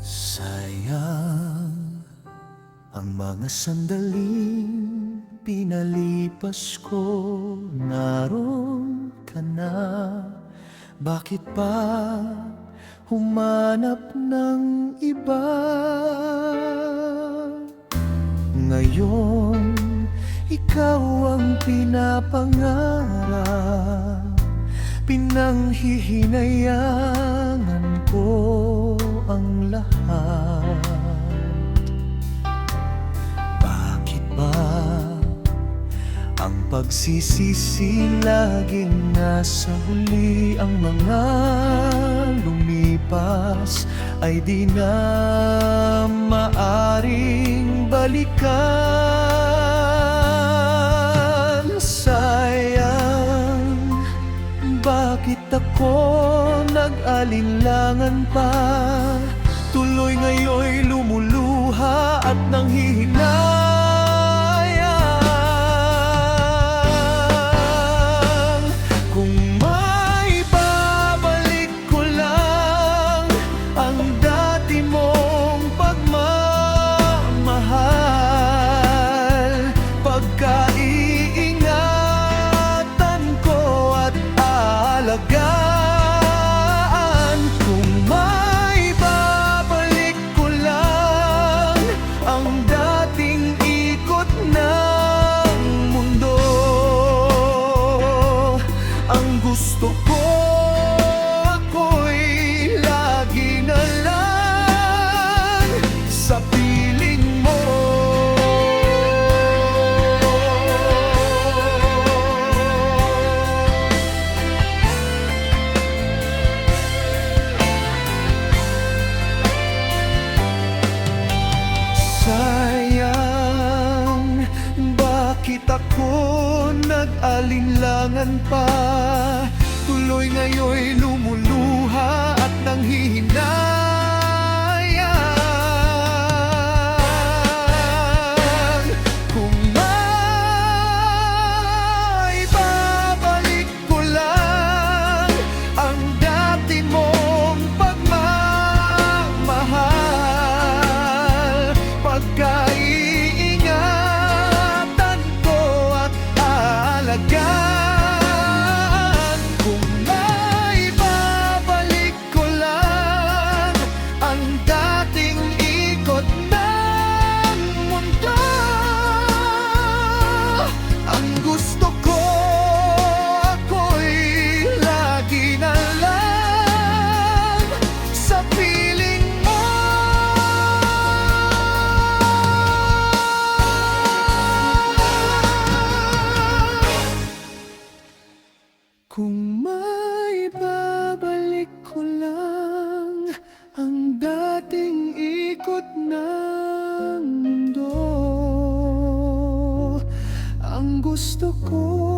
Sayang ang mga sandaling pinalipas ko. Naroon ka na, bakit pa humanap ng iba? Ngayon, ikaw ang pinapangarap, pinanghihinayangan ko ang lahat. Bakit ba ang pagsisisi laging nasa huli? Ang mga lumipas ay di na maaring balikan. Sayang, bakit ako nag-alinlangan pa? Tuloy ngayon'y lumuluha at nanghihinayang. Kung may babalik ko lang ang dati mong pagmamahal, pagkaiingatan ko at alagaan. Kung may babalik ko lang ang dating ikot ng mundo, ang gusto ko ako'y lagi na lang sa piling mo. Sayang, bakit ako nag-alinlangan pa? Tuloy ngayon'y lumuluha at nanghihinayang. Kung may babalik ko lang ang dati mong pagmamahal, pagkaiingatan ko at alagaan. Kung may babalik ko lang ang dating ikot ng mundo, ang gusto ko ako'y lagi na lang sa piling mo. Kung may babalik ko lang ang dating ikot ng mundo, ang gusto ko